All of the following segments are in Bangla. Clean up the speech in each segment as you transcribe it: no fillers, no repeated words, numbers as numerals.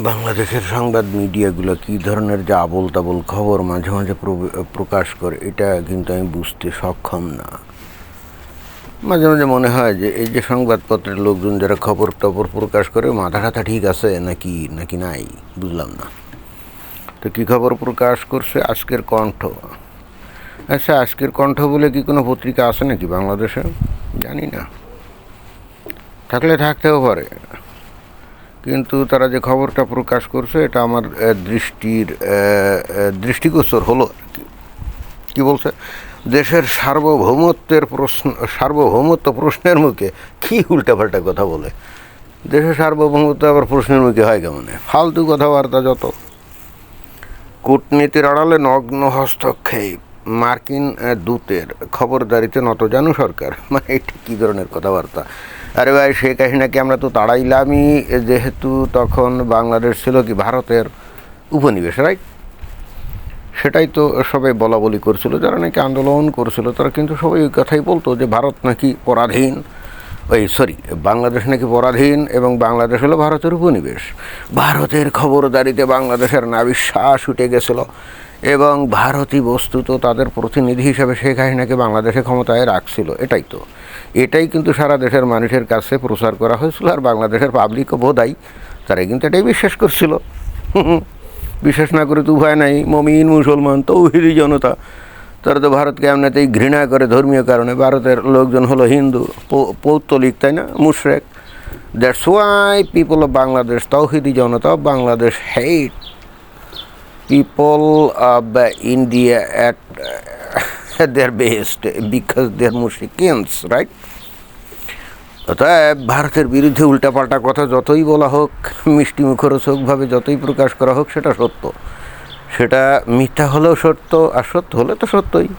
বাংলাদেশের সংবাদ মিডিয়াগুলো কী ধরনের যে আবোল তাবোল খবর মাঝে মাঝে প্রকাশ করে, এটা কিন্তু আমি বুঝতে সক্ষম না। মাঝে মাঝে মনে হয় যে এই যে সংবাদপত্রের লোকজন যারা খবর টবর প্রকাশ করে, মাথা টাথা ঠিক আছে নাকি নাই বুঝলাম না। তো কী খবর প্রকাশ করছে? আজকের কণ্ঠ। আচ্ছা, আজকের কণ্ঠ বলে কি কোনো পত্রিকা আছে নাকি বাংলাদেশে? জানি না, থাকলে থাকতেও পারে, কিন্তু তারা যে খবরটা প্রকাশ করছে এটা আমার দৃষ্টিগোচর হলো। কি বলছে? দেশের সার্বভৌমত্ব প্রশ্নের মুখে। কি উল্টাপাল্টা কথা বলে! দেশের সার্বভৌমত্ব আবার প্রশ্নের মুখে হয় কেমন? ফালতু কথাবার্তা যত। কূটনীতির আড়ালে নগ্ন হস্তক্ষেপ, মার্কিন দূতের খবরদারিতে নত জানু সরকার। মানে এটা কী ধরনের কথাবার্তা? আরে ভাই, শেখ হাসিনাকে আমরা তো তাড়াইলামই, যেহেতু তখন বাংলাদেশ ছিল কি ভারতের উপনিবেশ, রাইট? সেটাই তো সবাই বলা বলি করছিল, যারা নাকি আন্দোলন করছিল তারা কিন্তু সবাই ওই কথাই বলতো যে ভারত নাকি পরাধীন, বাংলাদেশ নাকি পরাধীন এবং বাংলাদেশ হলো ভারতের উপনিবেশ। ভারতের খবরদারিতে বাংলাদেশের নাবিশ্বাস উঠে গেছিল এবং ভারতই বস্তুত তাদের প্রতিনিধি হিসেবে শেখ হাসিনাকে বাংলাদেশে ক্ষমতায় রাখছিল। এটাই কিন্তু সারা দেশের মানুষের কাছে প্রচার করা হয়েছিল, আর বাংলাদেশের পাবলিকও বোধহয় তারা কিন্তু এটাই বিশ্বাস করছিল। বিশ্বাস না করে তো উপায় নাই। মমিন মুসলমান তৌহিদি জনতা, তারা তো ভারতকে এমনিতেই ঘৃণা করে ধর্মীয় কারণে। ভারতের লোকজন হলো হিন্দু, পৌত্তলিক, তাই না, মুশরিক। That's why people of Bangladesh, Tauhidi Janata of Bangladesh hate people of India at their best because they are Muslims, right? অতএব ভারতের বিরুদ্ধে উল্টাপাল্টা কথা যতই বলা হোক, মিষ্টি মুখরোচকভাবে যতই প্রকাশ করা হোক, সেটা সত্য। সেটা মিথ্যা হলেও সত্য, আর সত্য হলে তো সত্যই।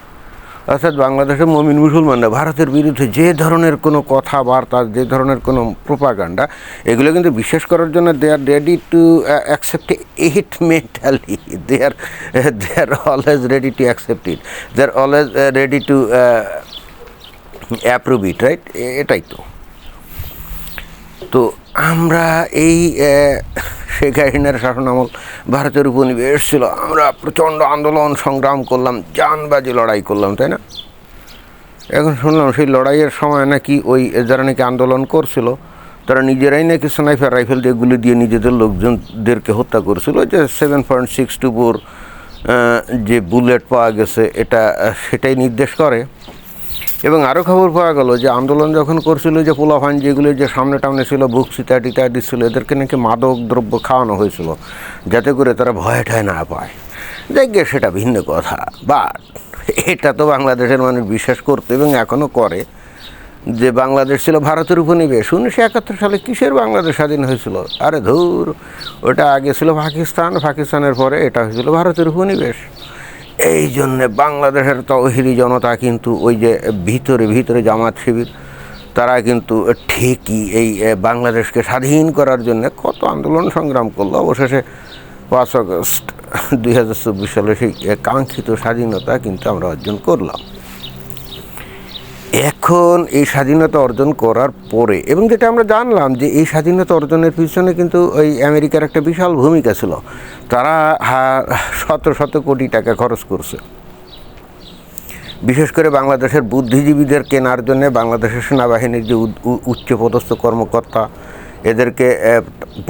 অর্থাৎ বাংলাদেশের মুমিন মুসলমানরা ভারতের বিরুদ্ধে যে ধরনের কোনো কথাবার্তা, যে ধরনের কোনো প্রোপাগান্ডা, এগুলো কিন্তু বিশ্বাস করার জন্য they are ready to accept it mentally. They are always ready to accept it, they are always ready to approve it, right? এটাই তো আমরা এই শেখ হাসিনার শাসনামল ভারতের উপনিবেশ ছিল, আমরা প্রচণ্ড আন্দোলন সংগ্রাম করলাম, জানবাজি লড়াই করলাম, তাই না? এখন শুনলাম সেই লড়াইয়ের সময় নাকি ওই যারা নাকি আন্দোলন করছিল তারা নিজেরাই নাকি স্নাইপার রাইফেল দিয়ে গুলি দিয়ে নিজেদের লোকজনদেরকে হত্যা করছিল। যে 7.624 যে বুলেট পাওয়া গেছে, সেটাই নির্দেশ করে। এবং আরও খবর পাওয়া গেল যে আন্দোলন যখন করছিল, যে পোলাপান যেগুলো যে সামনে টামনে ছিল, বুক সিতা টিতা দিচ্ছিল, এদেরকে নাকি মাদক দ্রব্য খাওয়ানো হয়েছিল যাতে করে তারা ভয় ঠায় না পায়। দেখবে সেটা ভিন্ন কথা, বাট এটা তো বাংলাদেশের মানুষ বিশ্বাস করতো এবং এখনও করে যে বাংলাদেশ ছিল ভারতের উপনিবেশ। 1971 সালে কিসের বাংলাদেশ স্বাধীন হয়েছিল? আরে ধুর, ওটা আগে ছিল পাকিস্তানের পরে এটা হয়েছিল ভারতের উপনিবেশ। এই জন্যে বাংলাদেশের তৌহিদি জনতা কিন্তু ওই যে ভিতরে জামাত শিবির, তারা কিন্তু ঠিকই এই বাংলাদেশকে স্বাধীন করার জন্য কত আন্দোলন সংগ্রাম করলো। অবশেষে 5 আগস্ট 2024 সালে সেই কাঙ্ক্ষিত স্বাধীনতা কিন্তু আমরা অর্জন করলাম। এখন এই স্বাধীনতা অর্জন করার পরে, এবং যেটা আমরা জানলাম যে এই স্বাধীনতা অর্জনের পিছনে কিন্তু ওই আমেরিকার একটা বিশাল ভূমিকা ছিল। তারা শত কোটি টাকা খরচ করছে, বিশেষ করে বাংলাদেশের বুদ্ধিজীবীদের কেনার জন্য। বাংলাদেশের সেনাবাহিনীর যে উচ্চপদস্থ কর্মকর্তা, এদেরকে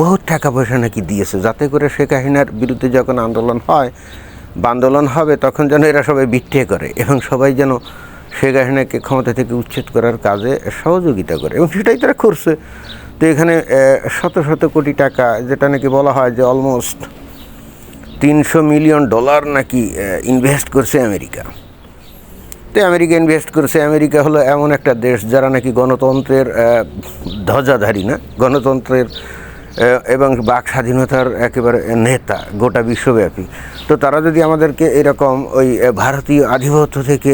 বহুত টাকা পয়সা নাকি দিয়েছে, যাতে করে শেখ হাসিনার বিরুদ্ধে যখন আন্দোলন হবে তখন যেন এরা সবাই বিট্টে করে এবং সবাই যেন শেখ হাসিনাকে ক্ষমতা থেকে উচ্ছেদ করার কাজে সহযোগিতা করে, এবং সেটাই তারা করছে। তো এখানে শত কোটি টাকা, যেটা নাকি বলা হয় যে অলমোস্ট $300 মিলিয়ন নাকি ইনভেস্ট করছে আমেরিকা। তো আমেরিকা ইনভেস্ট করছে। আমেরিকা হলো এমন একটা দেশ যারা নাকি গণতন্ত্রের ধ্বজাধারী, না, গণতন্ত্রের এবং বাক স্বাধীনতার একেবারে নেতা গোটা বিশ্বব্যাপী। তো তারা যদি আমাদেরকে এরকম ওই ভারতীয় আধিপত্য থেকে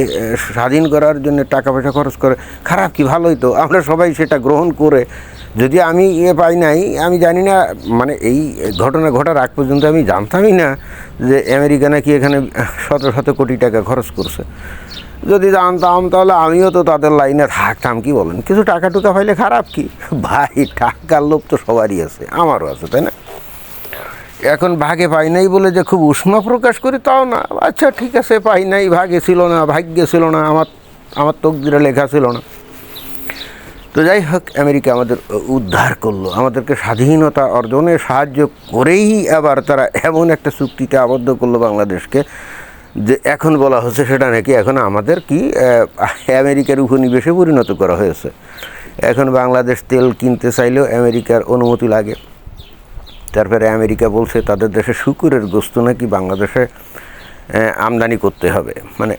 স্বাধীন করার জন্য টাকা পয়সা খরচ করে, খারাপ কি ভালোই তো, আমরা সবাই সেটা গ্রহণ করে। যদি আমি পাই নাই, আমি জানি না, মানে এই ঘটনা ঘটার আগ পর্যন্ত আমি জানতামই না যে আমেরিকা নাকি এখানে শত কোটি টাকা খরচ করছে। যদি জানতাম তাহলে আমিও তো তাদের লাইনে থাকতাম। কি বলেন? কিছু টাকা টুকা পাইলে খারাপ কি ভাই? টাকার লোভ তো সবারই আছে, আমারও আছে, তাই না? এখন ভাগে পাই নাই বলে যে খুব উষ্মা প্রকাশ করি তাও না। আচ্ছা ঠিক আছে, পাই নাই, ভাগে ছিল না, ভাগ্যে ছিল না, আমার তকদিরে লেখা ছিল না। তো যাই হোক, আমেরিকা আমাদের উদ্ধার করলো, আমাদেরকে স্বাধীনতা অর্জনে সাহায্য করেই আবার তারা এমন একটা চুক্তিতে আবদ্ধ করলো বাংলাদেশকে, যে এখন বলা হচ্ছে সেটা নাকি এখন আমাদের কি আমেরিকার উপনিবেশে পরিণত করা হয়েছে। এখন বাংলাদেশ তেল কিনতে চাইলেও আমেরিকার অনুমতি লাগে। তারপরে আমেরিকা বলছে তাদের দেশে শূকরের গোস্ত নাকি বাংলাদেশে আমদানি করতে হবে, মানে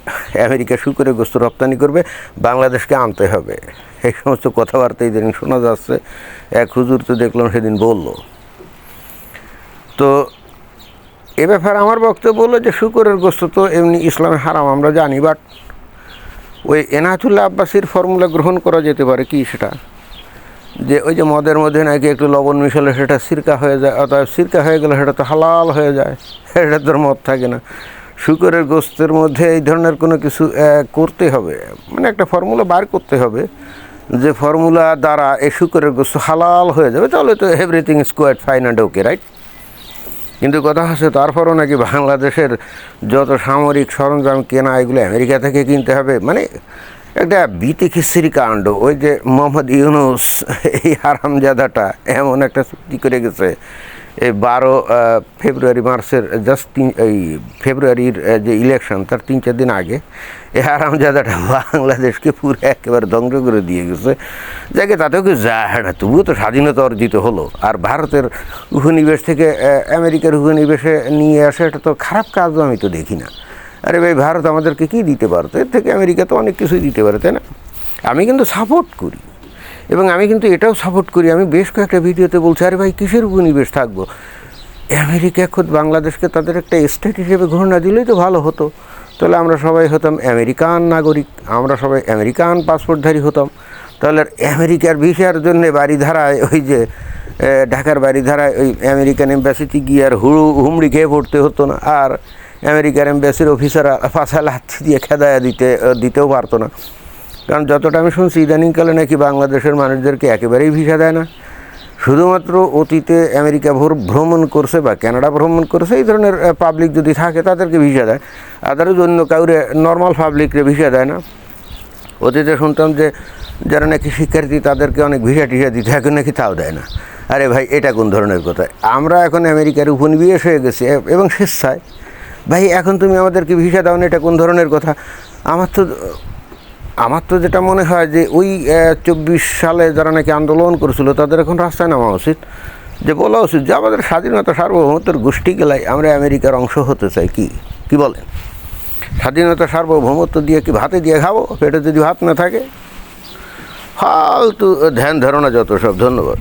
আমেরিকা শূকরের গোস্ত রপ্তানি করবে, বাংলাদেশকে আনতে হবে। এই সমস্ত কথাবার্তা ইদানিং শোনা যাচ্ছে। এক হুজুর তো দেখলাম সেদিন বলল। তো এ ব্যাপারে আমার বক্তব্য হলো যে শূকরের গোস্ত তো এমনি ইসলামে হারাম আমরা জানি, বাট ওই এনায়েতুল্লাহ আব্বাসীর ফর্মুলা গ্রহণ করা যেতে পারে কি সেটা, যে ওই যে মদের মধ্যে নাকি একটু লবণ মিশালে সেটা সিরকা হয়ে যায়, অর্থাৎ সিরকা হয়ে গেলে সেটা তো হালাল হয়ে যায়, এটা তোর মদ থাকে না। শূকরের গোস্তের মধ্যে এই ধরনের কোনো কিছু করতে হবে, মানে একটা ফর্মুলা বার করতে হবে, যে ফর্মুলা দ্বারা এই শূকরের গোস্ত হালাল হয়ে যাবে, তাহলে তো everything is quite fine and okay, right? কিন্তু কথা হচ্ছে তারপরও নাকি বাংলাদেশের যত সামরিক সরঞ্জাম কেনা এগুলো আমেরিকা থেকে কিনতে হবে, মানে একটা বিতিকিচ্ছিরি কাণ্ড। ওই যে মোহাম্মদ ইউনুস এই হারামজাদাটা এমন একটা চুক্তি করে গেছে, এই 12 ফেব্রুয়ারি মার্চের জাস্ট এই ফেব্রুয়ারির যে ইলেকশন তার 3-4 দিন আগে এই হারামজাদাটা বাংলাদেশকে পুরো একেবারে ধ্বংস করে দিয়ে গেছে। যাকে তাতেও কি যায় না, তবুও তো স্বাধীনতা অর্জিত হলো। আর ভারতের উপনিবেশ থেকে আমেরিকার উপনিবেশে নিয়ে আসে, এটা তো খারাপ কাজও আমি তো দেখি না। আরে ভাই, ভারত আমাদেরকে কী দিতে পারতো, এর থেকে আমেরিকা তো অনেক কিছুই দিতে পারে, তাই না? আমি কিন্তু সাপোর্ট করি, এবং আমি কিন্তু এটাও সাপোর্ট করি, আমি বেশ কয়েকটা ভিডিওতে বলছি, আরে ভাই কিসের উপনিবেশ থাকবো, আমেরিকা খোদ বাংলাদেশকে তাদের একটা স্টেট হিসেবে ঘোষণা দিলেই তো ভালো হতো। তাহলে আমরা সবাই হতাম আমেরিকান নাগরিক, আমরা সবাই আমেরিকান পাসপোর্টধারী হতাম। তাহলে আমেরিকার ভিসার জন্যে বাড়িধারায় ওই যে ঢাকার বাড়িধারায় ওই আমেরিকান এম্বাসিতে গিয়ে আর হুমড়ি খেয়ে পড়তে হতো না, আর আমেরিকার এম্বাসির অফিসাররা পাছায় লাথি দিয়ে খেদায়া দিতেও পারতো না। কারণ যতটা আমি শুনছি ইদানিংকালে নাকি বাংলাদেশের মানুষদেরকে একেবারেই ভিসা দেয় না, শুধুমাত্র অতীতে আমেরিকা ভ্রমণ করছে বা কানাডা ভ্রমণ করছে এই ধরনের পাবলিক যদি থাকে তাদেরকে ভিসা দেয়, আদারও অন্য কাউরে নর্মাল পাবলিকরে ভিসা দেয় না। অতীতে শুনতাম যে যারা নাকি শিক্ষার্থী তাদেরকে অনেক ভিসা টিসা দিতে, এখন নাকি তাও দেয় না। আরে ভাই, এটা কোন ধরনের কথা? আমরা এখন আমেরিকার উপনিবেশ হয়ে গেছি এবং স্বেচ্ছায়। ভাই এখন তুমি আমাদেরকে ভিসা দাও না, এটা কোন ধরনের কথা? আমার তো যেটা মনে হয় যে ওই 24 সালে যারা নাকি আন্দোলন করেছিল তাদের এখন রাস্তায় নামা উচিত, যে বলা উচিত যে আমাদের স্বাধীনতা সার্বভৌমত্বের গোষ্ঠী গেলাই আমরা আমেরিকার অংশ হতে চাই। কি বলেন? স্বাধীনতা সার্বভৌমত্ব দিয়ে কি ভাতে দিয়ে খাবো? পেটে যদি ভাত না থাকে? ফালতু ধ্যান ধারণা যত সব। ধন্যবাদ।